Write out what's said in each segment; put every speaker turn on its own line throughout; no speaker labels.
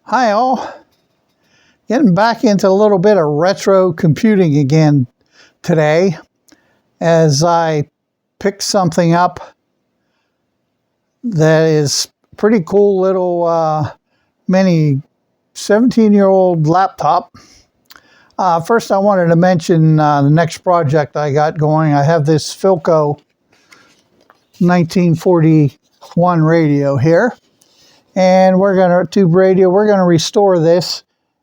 Hi all, getting back into a little bit of retro computing again today as I picked something up that is pretty cool little mini 17-year-old laptop. First I wanted to mention the next project I got going. I have this Philco 1941 radio here. And we're going to tube radio. We're going to restore this,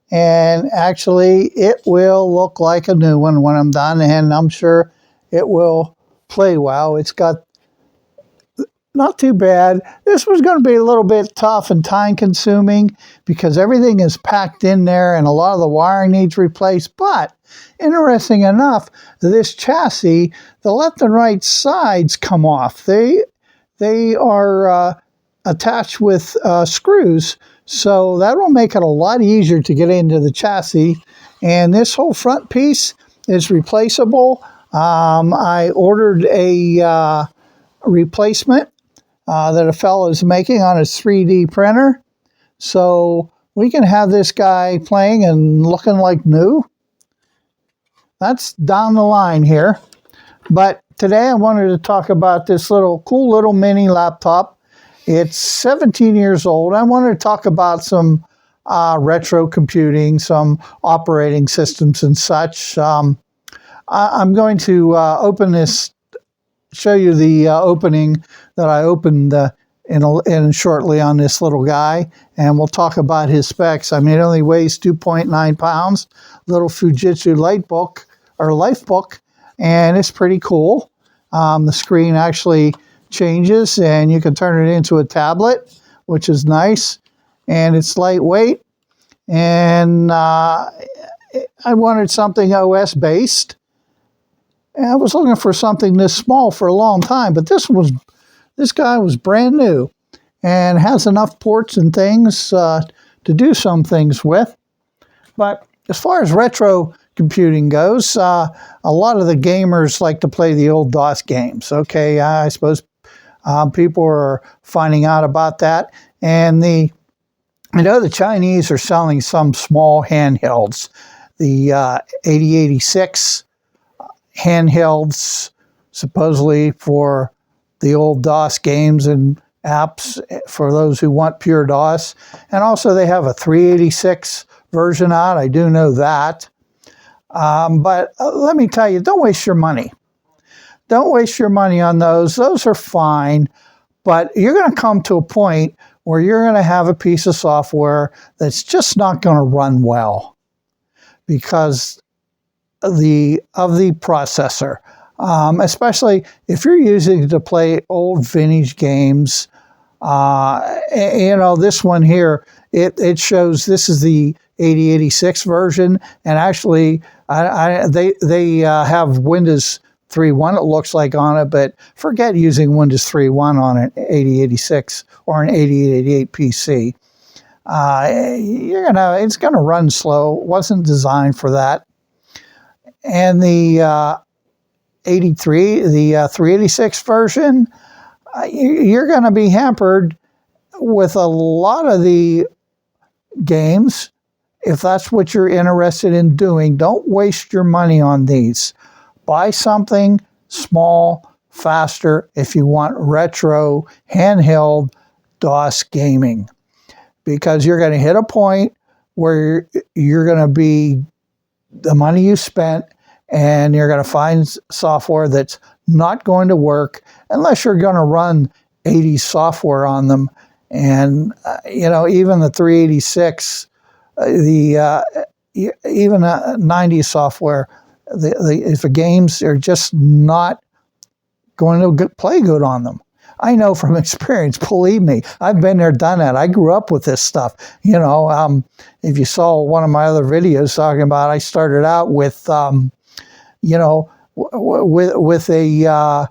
and actually it will look like a new one when I'm done, and I'm sure it will play well. It's got not too bad. This was going to be a little bit tough and time consuming because everything is packed in there and a lot of the wiring needs replaced. But interesting enough, this chassis, the left and right sides come off. They are attached with screws, so that will make it a lot easier to get into the chassis. And this whole front piece is replaceable. I ordered a replacement that a fellow is making on his 3D printer, so we can have this guy playing and looking like new. That's down the line here, but today I wanted to talk about this cool little mini laptop. It's 17 years old. I wanted to talk about some retro computing, some operating systems and such. I'm going to open this, show you the opening that I opened in shortly on this little guy, and we'll talk about his specs. I mean, it only weighs 2.9 pounds, little Fujitsu Lifebook, and it's pretty cool. The screen actually changes and you can turn it into a tablet, which is nice, and it's lightweight. And I wanted something OS based, and I was looking for something this small for a long time, but this guy was brand new and has enough ports and things to do some things with. But as far as retro computing goes, a lot of the gamers like to play the old DOS games. Okay, I suppose people are finding out about that, and I know the Chinese are selling some small handhelds, the 8086 handhelds, supposedly for the old DOS games and apps for those who want pure DOS, and also they have a 386 version out. I do know that, but let me tell you, don't waste your money. Don't waste your money on those. Those are fine, but you're going to come to a point where you're going to have a piece of software that's just not going to run well because of the processor, especially if you're using it to play old vintage games. This one here, it shows this is the 8086 version, and actually they have Windows 3.1 it looks like on it, but forget using Windows 3.1 on an 8086 or an 8088 PC. It's gonna run slow. It wasn't designed for that. And the 386 version, you're gonna be hampered with a lot of the games. If that's what you're interested in doing, don't waste your money on these. Buy something small, faster if you want retro, handheld DOS gaming, because you're going to hit a point where you're going to be the money you spent, and you're going to find software that's not going to work unless you're going to run 80s software on them. And, even the 386, even 90s software, if the games are just not going to play good on them. I know from experience, believe me, I've been there, done that. I grew up with this stuff. If you saw one of my other videos talking about, I started out with, with a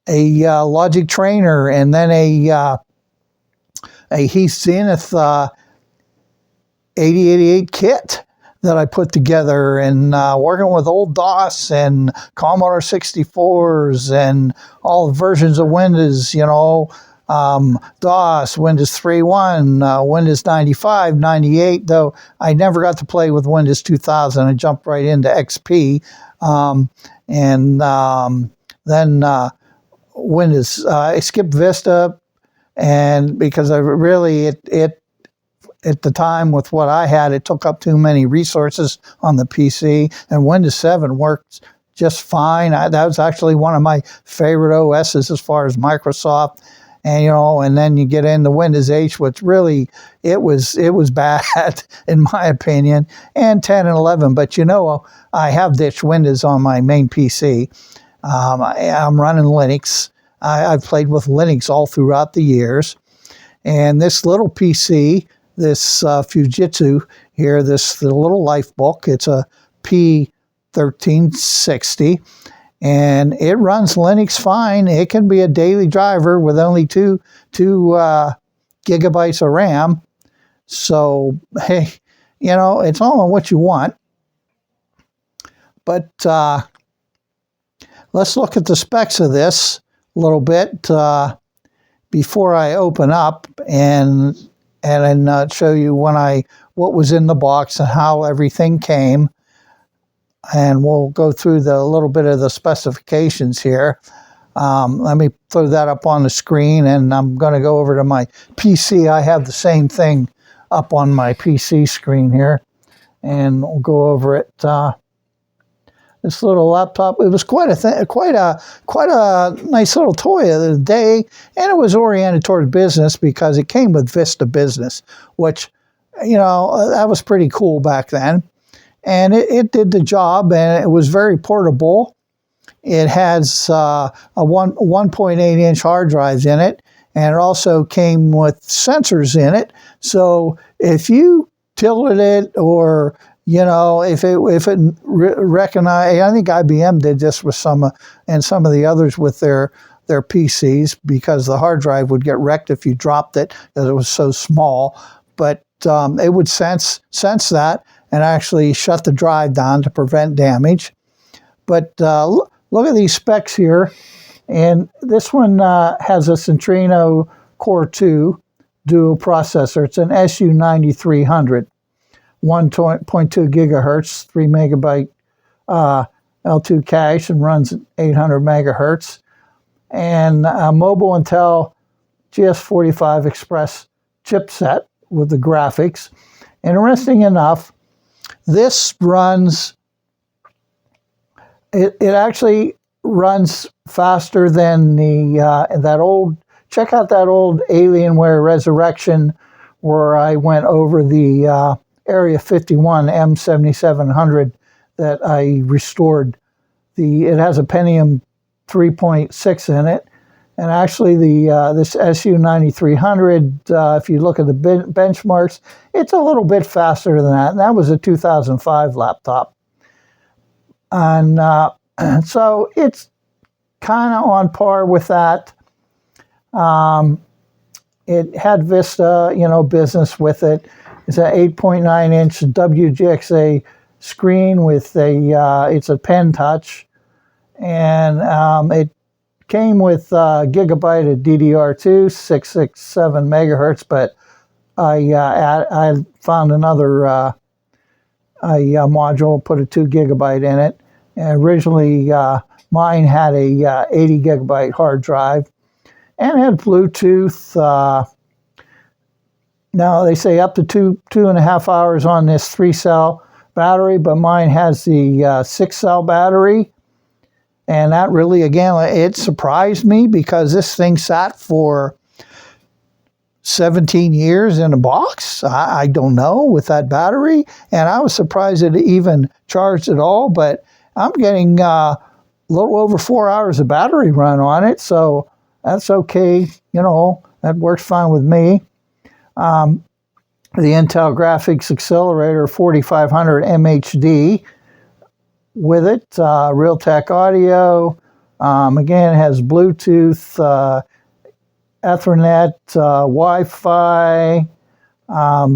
Logic Trainer, and then a Heath Zenith 8088 kit that I put together, and working with old DOS and Commodore 64s and all versions of Windows, DOS, Windows 3.1, Windows 95, 98, though I never got to play with Windows 2000. I jumped right into XP. Then Windows, I skipped Vista, and because I really, it at the time with what I had, it took up too many resources on the PC, and Windows 7 worked just fine. That was actually one of my favorite OSs as far as Microsoft. And then you get into Windows 8, which really, it was bad in my opinion, and 10 and 11. But I have ditched Windows on my main PC. I'm running Linux. I've played with Linux all throughout the years. And this little PC, this Fujitsu here, the little life book, it's a P1630. And it runs Linux fine. It can be a daily driver with only two gigabytes of RAM. So, hey, it's all on what you want. But let's look at the specs of this a little bit before I open up and show you what was in the box and how everything came. And we'll go through a little bit of the specifications here. Let me throw that up on the screen, and I'm going to go over to my PC. I have the same thing up on my PC screen here, and we'll go over it. This little laptop, it was quite a nice little toy of the day, and it was oriented toward business because it came with Vista Business, which that was pretty cool back then. And it did the job, and it was very portable. It has a 1.8-inch hard drives in it, and it also came with sensors in it. So if you tilted it, or if it recognized, I think IBM did this with and some of the others with their PCs, because the hard drive would get wrecked if you dropped it because it was so small. But it would sense that and actually shut the drive down to prevent damage. But look at these specs here. And this one has a Centrino Core 2 dual processor. It's an SU9300, 1.2 gigahertz, 3 megabyte L2 cache, and runs at 800 megahertz. And a Mobile Intel GS45 Express chipset with the graphics. Interesting enough, this runs, it actually runs faster than check out that old Alienware Resurrection, where I went over the Area 51 M7700 that I restored. It has a Pentium 3.6 in it. And actually, this SU9300, if you look at the benchmarks, it's a little bit faster than that. And that was a 2005 laptop. And so it's kind of on par with that. It had Vista, business with it. It's an 8.9-inch WGXA screen with it's a pen touch. And it came with gigabyte of DDR2, 667 megahertz, but I found another module, put a 2 gigabyte in it. And originally, mine had a 80 gigabyte hard drive, and it had Bluetooth. Now they say up to two and a half hours on this 3-cell battery, but mine has the 6-cell battery. And that really, again, it surprised me, because this thing sat for 17 years in a box. I don't know, with that battery. And I was surprised it even charged at all. But I'm getting a little over 4 hours of battery run on it. So that's okay. That works fine with me. The Intel Graphics Accelerator 4500 MHD. With it, Realtek audio. Again, it has Bluetooth, Ethernet, Wi-Fi,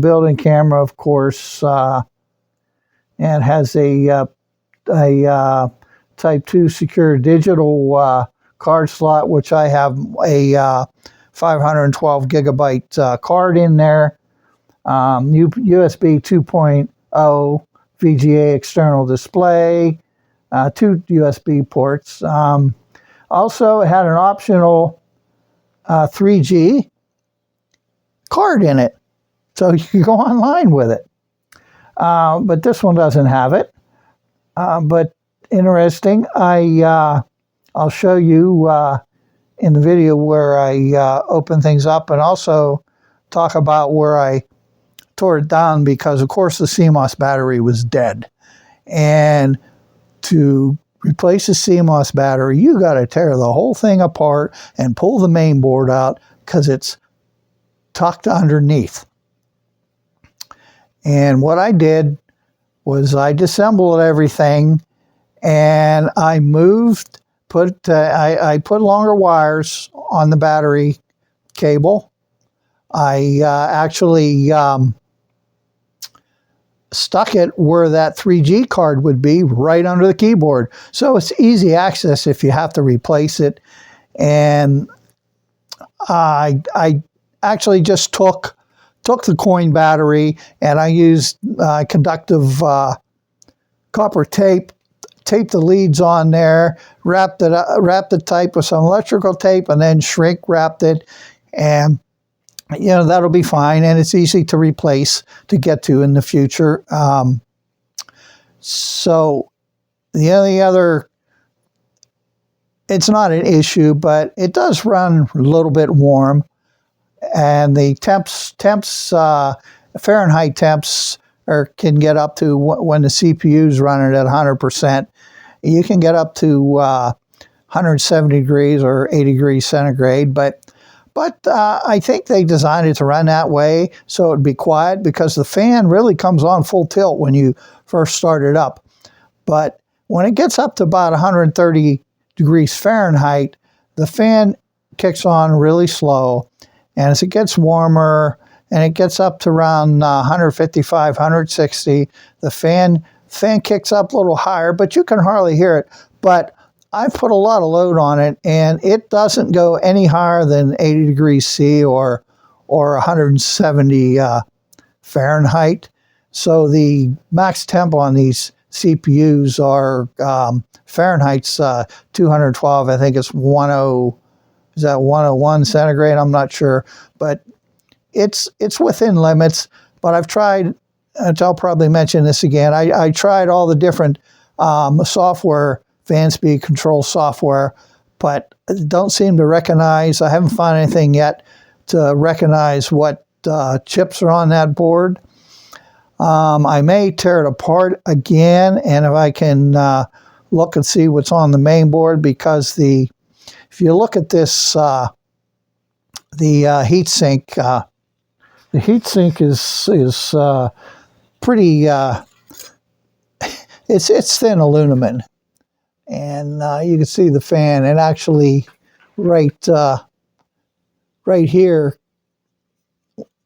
built-in camera, of course, and it has a Type 2 secure digital card slot, which I have a 512 gigabyte card in there. USB 2.0 VGA external display, 2 USB ports. Also, it had an optional 3G card in it, so you can go online with it. But this one doesn't have it. But interesting. I'll show you in the video where I open things up, and also talk about where I tore it down, because of course the CMOS battery was dead. And to replace the CMOS battery, you got to tear the whole thing apart and pull the main board out, because it's tucked underneath. And what I did was I disassembled everything, and I I put longer wires on the battery cable. I actually stuck it where that 3G card would be, right under the keyboard. So it's easy access if you have to replace it. And I actually just took the coin battery, and I used conductive copper tape, taped the leads on there, wrapped the tape with some electrical tape, and then shrink wrapped it. And that'll be fine, and it's easy to replace, to get to in the future. So the only other, it's not an issue, but it does run a little bit warm, and the Fahrenheit temps can get up to, when the CPU's running at 100%, you can get up to 170 degrees or 80 degrees centigrade, but I think they designed it to run that way so it would be quiet, because the fan really comes on full tilt when you first start it up. But when it gets up to about 130 degrees Fahrenheit, the fan kicks on really slow. And as it gets warmer and it gets up to around 155, 160, the fan kicks up a little higher, but you can hardly hear it. But I've put a lot of load on it, and it doesn't go any higher than 80 degrees C or 170 Fahrenheit. So the max temp on these CPUs are Fahrenheit's 212. I think it's 101 centigrade? I'm not sure, but it's within limits. But I've tried, I'll probably mention this again, I tried all the different software, fan speed control software, but don't seem to recognize, I haven't found anything yet to recognize what chips are on that board. I may tear it apart again, and if I can look and see what's on the main board, because if you look at this, the heatsink, is pretty, it's thin aluminum. And you can see the fan, and actually right here,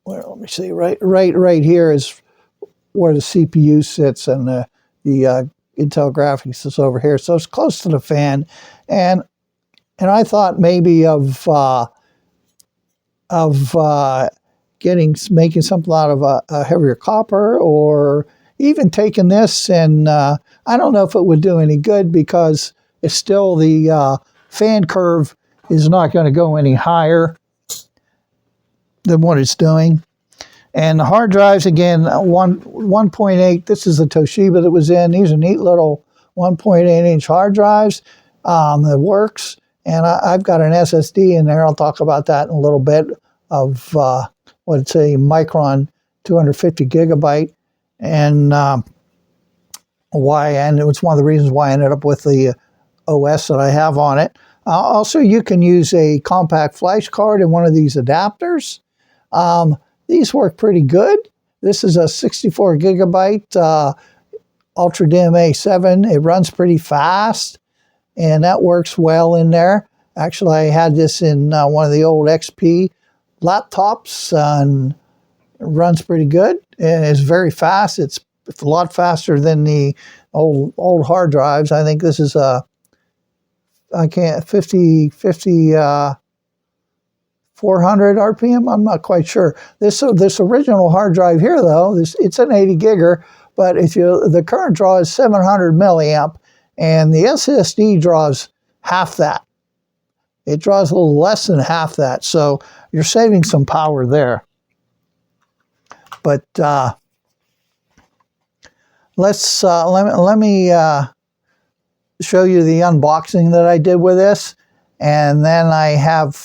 well, let me see, right here is where the CPU sits, and the Intel graphics is over here. So it's close to the fan, and I thought maybe of making something out of a heavier copper, or even taking this, and I don't know if it would do any good, because it's still, the fan curve is not going to go any higher than what it's doing. And the hard drives, again, 1.8, this is the Toshiba that was in. These are neat little 1.8-inch hard drives that works. And I've got an SSD in there. I'll talk about that in a little bit, of what's a Micron 250 gigabyte. And and it was one of the reasons why I ended up with the OS that I have on it. Also, you can use a compact flash card in one of these adapters. These work pretty good. This is a 64 gigabyte Ultra DIMM A7. It runs pretty fast, and that works well in there. Actually, I had this in one of the old XP laptops, and it runs pretty good. And it's very fast. It's a lot faster than the old hard drives. I think this is a 50 400 RPM. I'm not quite sure. This original hard drive here, though, it's an 80 gigger, but the current draw is 700 milliamp, and the SSD draws half that. It draws a little less than half that, so you're saving some power there. But let me show you the unboxing that I did with this, and then I have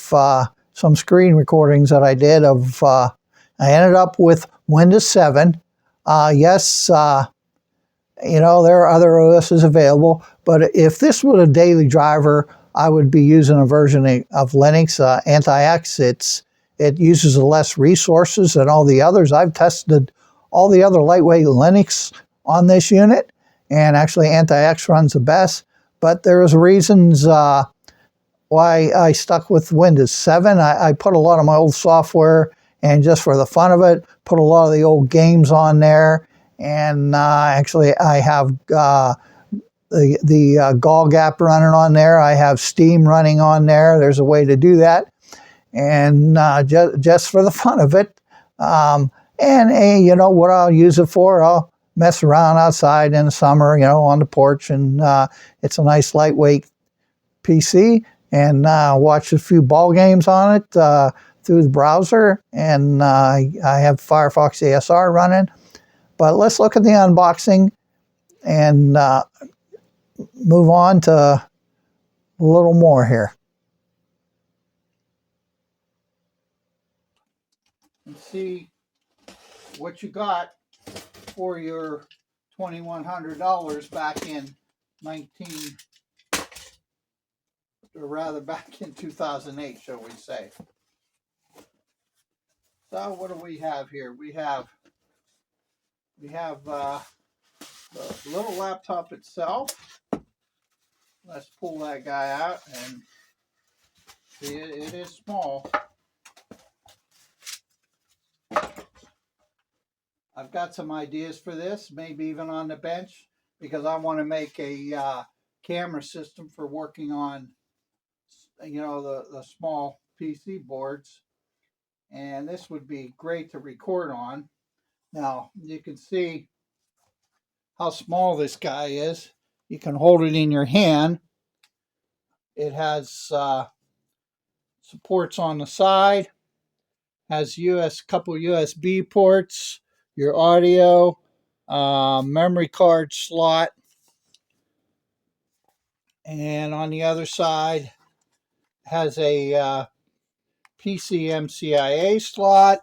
some screen recordings that I did of. I ended up with Windows 7. Yes, you know, there are other OSs available, but if this was a daily driver, I would be using a version of Linux, Antix. It uses less resources than all the others. I've tested all the other lightweight Linux on this unit, and actually Antix runs the best. But there's reasons why I stuck with Windows 7. I put a lot of my old software, and just for the fun of it, put a lot of the old games on there. And actually, I have the Gall Gap running on there. I have Steam running on there. There's a way to do that. And just for the fun of it. And you know what I'll use it for? I'll mess around outside in the summer, you know, on the porch. And it's a nice lightweight PC. And watch a few ball games on it through the browser. And I have Firefox ASR running. But let's look at the unboxing and move on to a little more here. And see what you got for your $2,100 back in back in 2008, shall we say. So what do we have here? We have the little laptop itself. Let's pull that guy out, and see, it is small. I've got some ideas for this, maybe even on the bench, because I want to make a camera system for working on, you know, the small PC boards. And this would be great to record on. Now, you can see how small this guy is. You can hold it in your hand. It has supports on the side, has couple USB ports, your audio, memory card slot, and on the other side has a PCMCIA slot,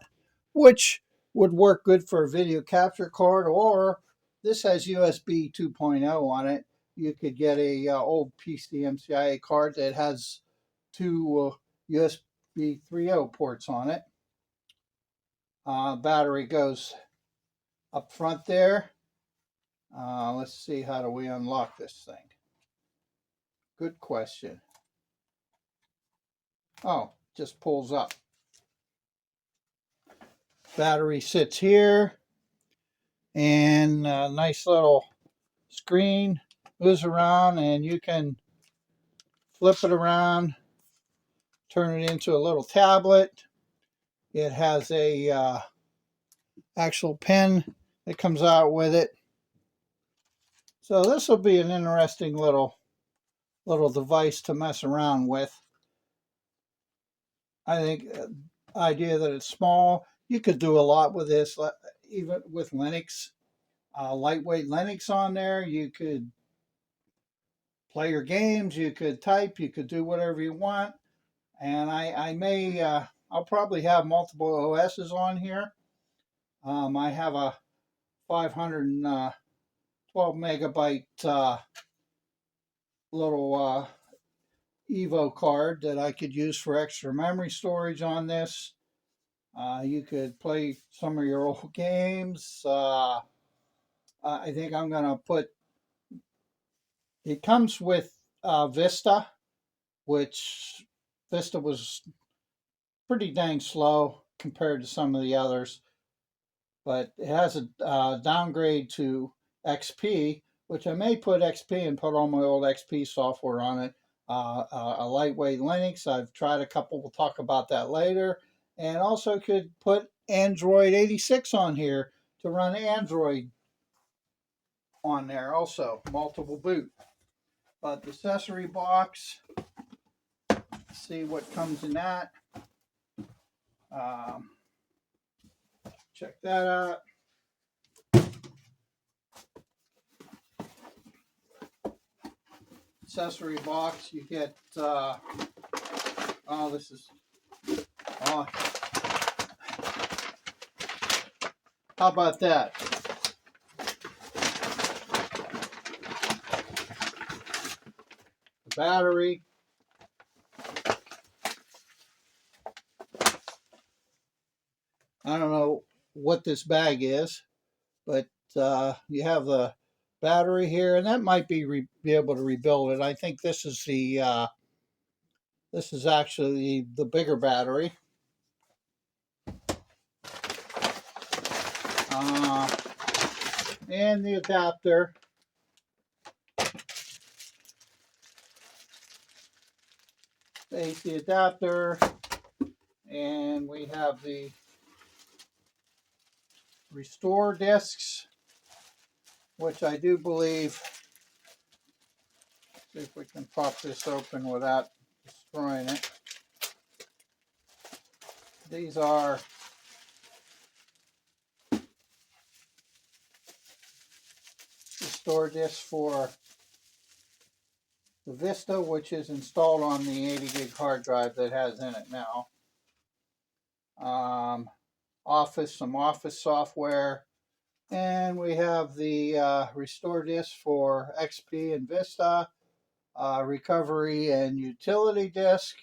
which would work good for a video capture card, or this has USB 2.0 on it. You could get a old PCMCIA card that has two USB 3.0 ports on it. Battery goes up front there. Let's see, how do we unlock this thing? Good question. Oh, just pulls up. Battery sits here, and a nice little screen moves around, and you can flip it around, turn it into a little tablet. It has a actual pen that comes out with it. So this will be an interesting little device to mess around with. I think the idea that it's small, you could do a lot with this, even with Linux. Lightweight Linux on there. You could play your games, you could type, you could do whatever you want. And I'll probably have multiple OSs on here. I have a 512 megabyte little Evo card that I could use for extra memory storage on this. You could play some of your old games. I think I'm going to put, it comes with Vista, which Vista was pretty dang slow compared to some of the others. But it has a downgrade to XP, which I may put XP and put all my old XP software on it. a lightweight Linux. I've tried a couple, we'll talk about that later. And also could put Android 86 on here to run Android on there also, multiple boot. But the accessory box, see what comes in that. Check that out. Accessory box, you get, oh, this is, oh, how about that? The battery. I don't know what this bag is, but you have the battery here, and that might be able to rebuild it. I think this is the this is actually the bigger battery. And the adapter. AC adapter, and we have the restore discs, which I do believe, see if we can pop this open without destroying it. These are restore discs for the Vista, which is installed on the 80 gig hard drive that has in it now. Some Office software, and we have the restore disk for XP and Vista, recovery and utility disk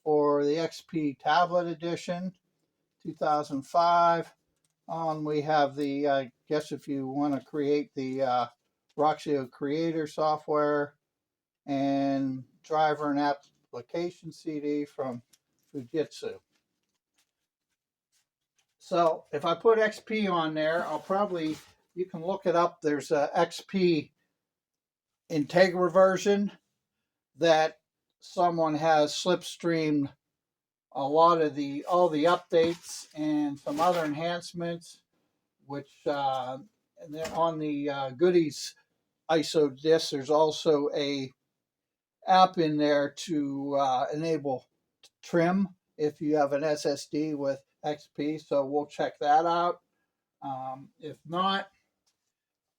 for the XP tablet edition 2005. We have the, I guess if you want to create the Roxio Creator software, and driver and application CD from Fujitsu. So if I put XP on there, I'll probably, you can look it up. There's a XP Integra version that someone has slipstreamed a lot of all the updates and some other enhancements, which and then on the goodies ISO disk, there's also a app in there to enable trim if you have an SSD with XP, so we'll check that out. If not,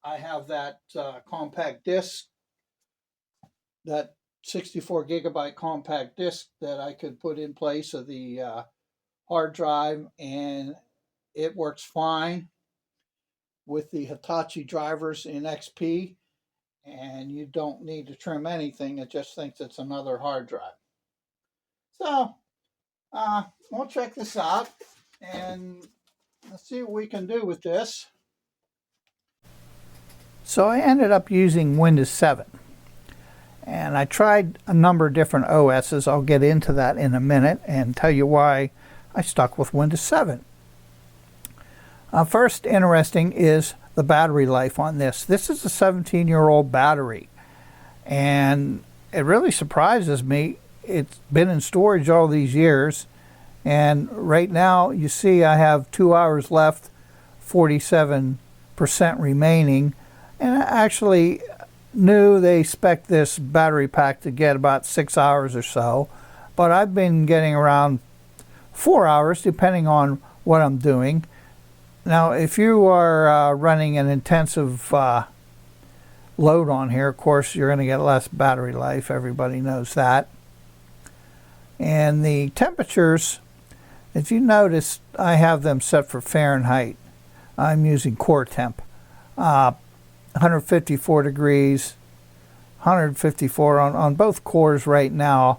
I have that compact disc, that 64 gigabyte compact disc that I could put in place of the hard drive, and it works fine with the Hitachi drivers in XP, and you don't need to trim anything. It just thinks it's another hard drive. So we'll check this out and let's see what we can do with this. So I ended up using Windows 7, and I tried a number of different OSs. I'll get into that in a minute and tell you why I stuck with Windows 7. First, interesting is the battery life on this. This is a 17-year-old battery, and it really surprises me. It's been in storage all these years, and right now you see I have 2 hours left, 47% remaining, and I actually knew they expect this battery pack to get about 6 hours or so, but I've been getting around 4 hours depending on what I'm doing. Now, if you are running an intensive load on here, of course, you're going to get less battery life. Everybody knows that. And the temperatures, if you notice, I have them set for Fahrenheit. I'm using core temp. 154 degrees, 154 on both cores right now,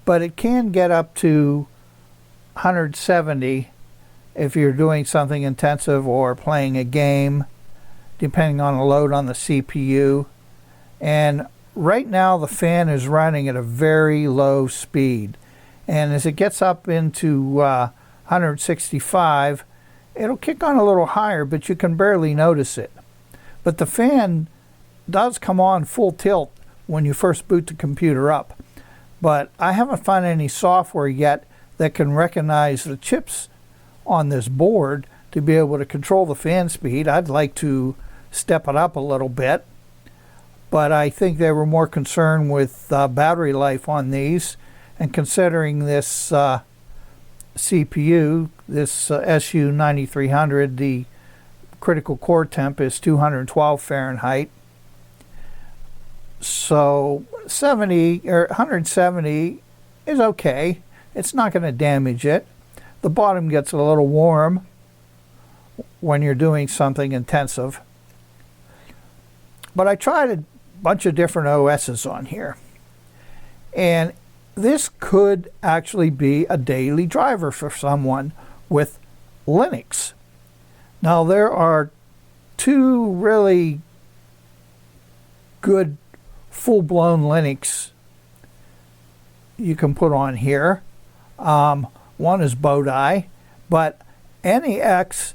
but it can get up to 170 if you're doing something intensive or playing a game, depending on the load on the CPU. And right now the fan is running at a very low speed, and as it gets up into 165, it'll kick on a little higher, but you can barely notice it. But the fan does come on full tilt when you first boot the computer up. but I haven't found any software yet that can recognize the chips on this board to be able to control the fan speed. I'd like to step it up a little bit, but I think they were more concerned with battery life on these, and considering this CPU, this SU9300, the critical core temp is 212 Fahrenheit. So 70 or 170 is okay. It's not going to damage it. The bottom gets a little warm when you're doing something intensive. But I tried a bunch of different OSs on here, and this could actually be a daily driver for someone with Linux. Now, there are two really good full-blown Linux you can put on here. One is Bodhi, but NEX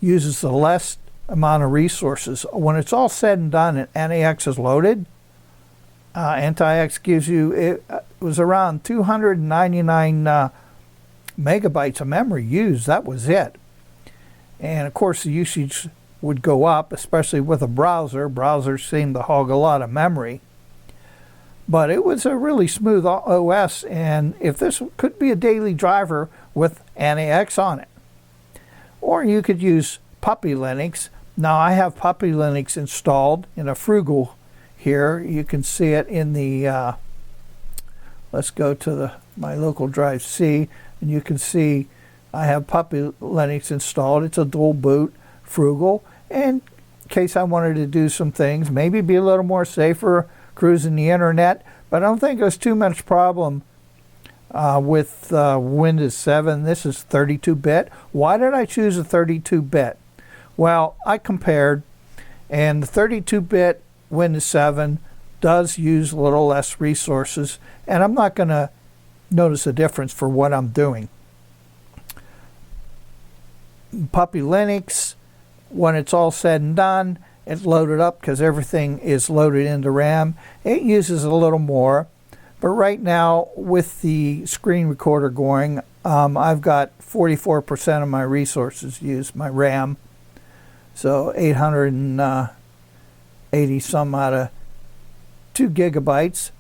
uses the less amount of resources. When it's all said and done and NEX is loaded, Antix gives you, it was around 299 megabytes of memory used. That was it. And of course the usage would go up, especially with a browser. Browsers seem to hog a lot of memory. But it was a really smooth OS, and if this could be a daily driver with NEX on it. Or you could use Puppy Linux. Now I have Puppy Linux installed in a Frugal here. You can see it in the, let's go to my local drive C, and you can see I have Puppy Linux installed. It's a dual boot Frugal, and in case I wanted to do some things, maybe be a little more safer cruising the internet, but I don't think there's too much problem with Windows 7. This is 32-bit. Why did I choose a 32-bit? Well, I compared, and the 32-bit Windows 7 does use a little less resources, and I'm not going to notice a difference for what I'm doing. Puppy Linux, when it's all said and done, it's loaded up because everything is loaded into RAM. It uses a little more, but right now with the screen recorder going, I've got 44% of my resources used, my RAM. So 880 some out of 2 gigabytes,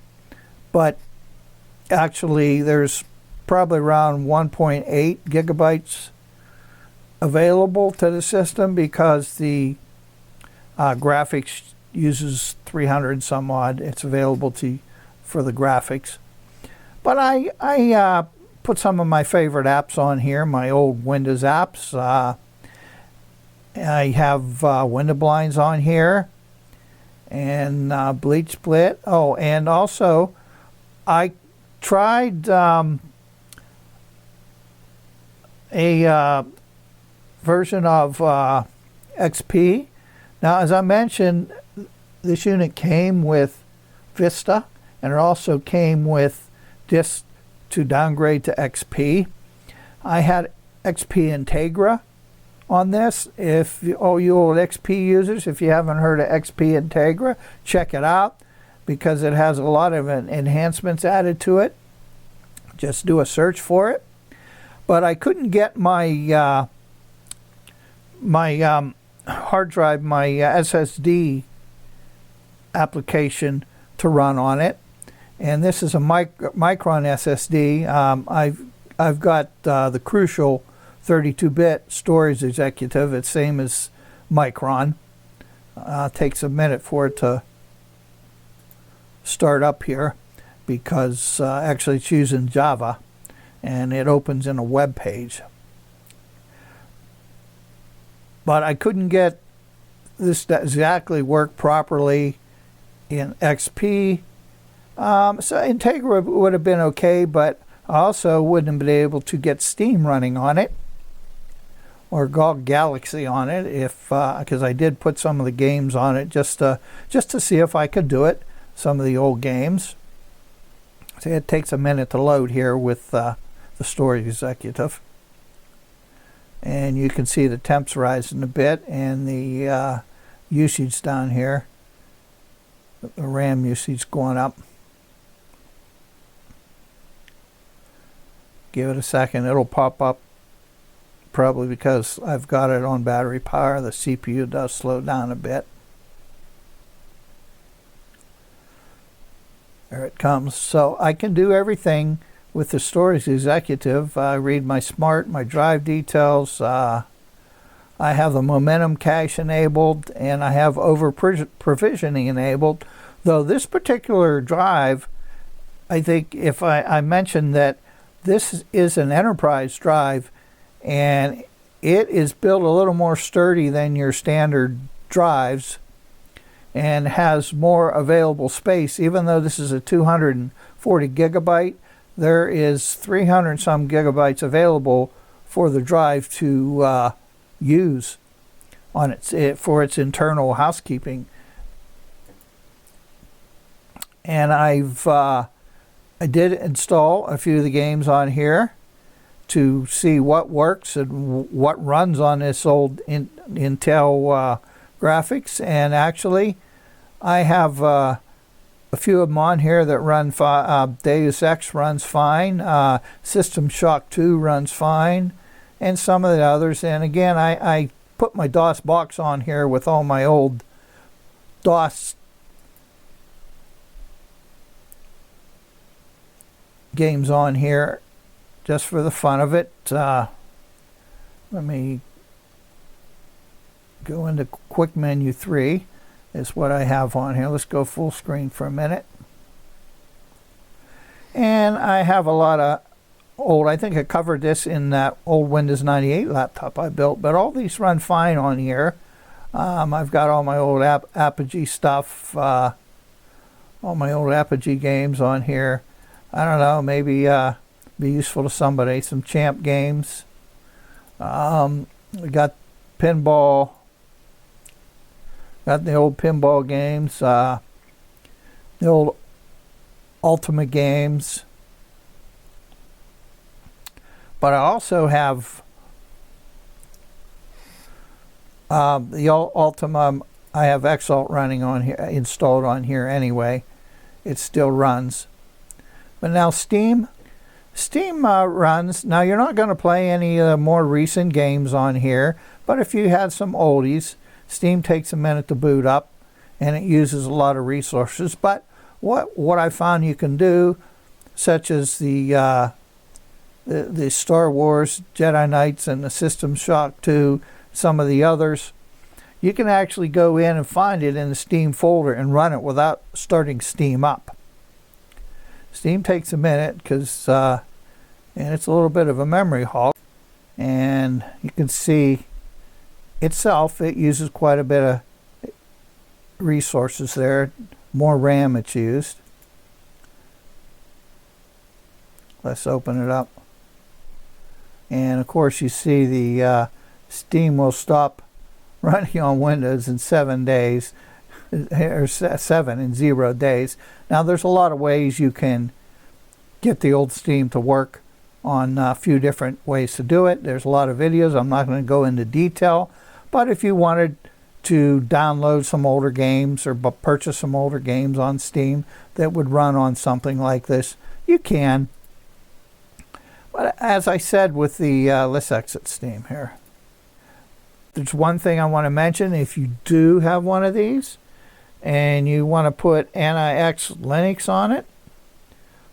but actually there's probably around 1.8 gigabytes available to the system because the graphics uses 300 some odd. It's available for the graphics. But I put some of my favorite apps on here, my old Windows apps. I have window blinds on here and bleach split. Oh, and also I tried a version of XP. Now, as I mentioned, this unit came with Vista, and it also came with disks to downgrade to XP. I had XP Integra on this. If you old XP users, if you haven't heard of XP Integra, check it out because it has a lot of enhancements added to it. Just do a search for it. But I couldn't get my hard drive, my SSD application to run on it, and this is a Micron SSD. I've got the Crucial 32-bit storage executive. It's same as Micron. Takes a minute for it to start up here because actually it's using Java, and it opens in a web page. But I couldn't get this to exactly work properly in XP. So Integra would have been okay, but I also wouldn't have been able to get Steam running on it or GOG Galaxy on it if because I did put some of the games on it just to see if I could do it. Some of the old games. So it takes a minute to load here with the storage executive. And you can see the temps rising a bit and the usage down here. The RAM usage going up. give it a second. It'll pop up, probably because I've got it on battery power. The CPU does slow down a bit. There it comes. So I can do everything with the Storage Executive. I read my smart, my drive details. I have the momentum cache enabled, and I have over provisioning enabled. Though this particular drive, I think if I mentioned that this is an enterprise drive, and it is built a little more sturdy than your standard drives and has more available space. Even though this is a 240 gigabyte, there is 300 some gigabytes available for the drive to use on for its internal housekeeping. And I did install a few of the games on here to see what works and what runs on this old Intel graphics. And actually, I have a few of them on here that run Deus Ex runs fine, System Shock 2 runs fine, and some of the others. And again, I put my DOS box on here with all my old DOS games on here just for the fun of it. Let me go into quick menu 3 is what I have on here. Let's go full screen for a minute. And I have a lot of old, I think I covered this in that old Windows 98 laptop I built, but all these run fine on here. I've got all my old Apogee stuff, all my old Apogee games on here. I don't know, maybe be useful to somebody. Some Champ games. We got pinball. Got the old pinball games. The old Ultimate games. But I also have the Ultima. I have Exalt running on here, installed on here anyway. It still runs. But now Steam runs. Now you're not going to play any of the more recent games on here, but if you had some oldies, Steam takes a minute to boot up, and it uses a lot of resources. But what I found you can do, such as the Star Wars Jedi Knights and the System Shock 2, some of the others, you can actually go in and find it in the Steam folder and run it without starting Steam up. Steam takes a minute because and it's a little bit of a memory hog, and you can see itself, it uses quite a bit of resources there, more RAM it's used. Let's open it up, and of course you see the Steam will stop running on Windows in 7 days, or 7 and 0 days. Now there's a lot of ways you can get the old Steam to work on a few different ways to do it. There's a lot of videos. I'm not going to go into detail, but if you wanted to download some older games or purchase some older games on Steam that would run on something like this, you can. But as I said with the let's exit Steam here. There's one thing I want to mention. If you do have one of these and you want to put Antix Linux on it,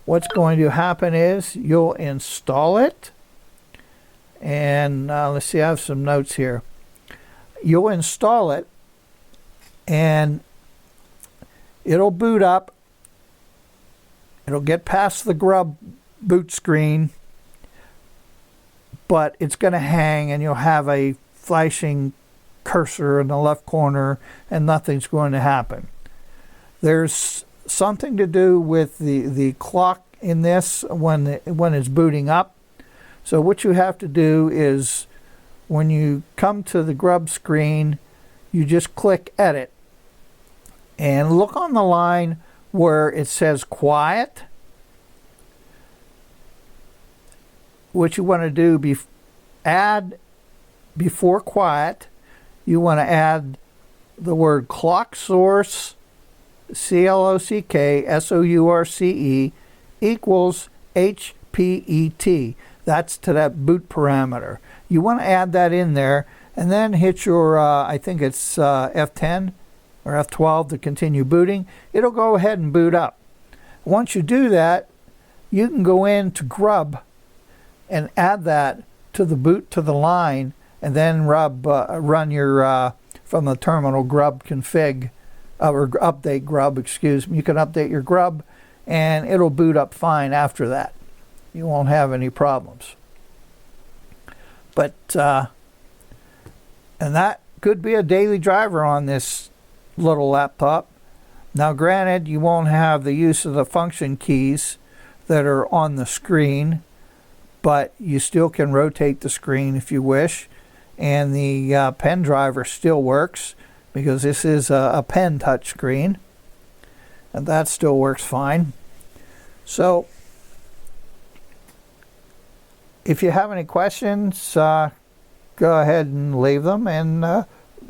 what's going to happen is you'll install it. And let's see, I have some notes here. You'll install it and it'll boot up. It'll get past the grub boot screen, but it's going to hang and you'll have a flashing cursor in the left corner and nothing's going to happen. There's something to do with the clock in this when it's booting up. So what you have to do is when you come to the grub screen, you just click edit and look on the line where it says quiet. What you want to do, add before quiet, you want to add the word clock source, CLOCK SOURCE equals HPET. That's to that boot parameter. You want to add that in there, and then hit your, I think it's F10 or F12 to continue booting. It'll go ahead and boot up. Once you do that, you can go into grub and add that to the boot to the line, and then run your from the terminal grub config or update grub, excuse me. You can update your grub, and it'll boot up fine after that. You won't have any problems. But and that could be a daily driver on this little laptop. Now granted, you won't have the use of the function keys that are on the screen, but you still can rotate the screen if you wish, and the pen driver still works because this is a pen touch screen, and that still works fine. So if you have any questions, go ahead and leave them, and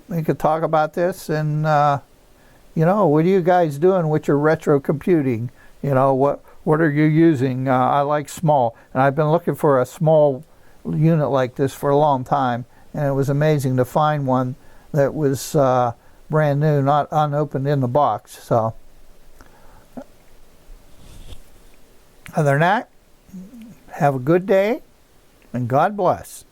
we could talk about this. And you know, what are you guys doing with your retro computing? You know, what are you using? I like small, and I've been looking for a small unit like this for a long time, and it was amazing to find one that was brand new, not unopened in the box. So other than that, have a good day, and God bless.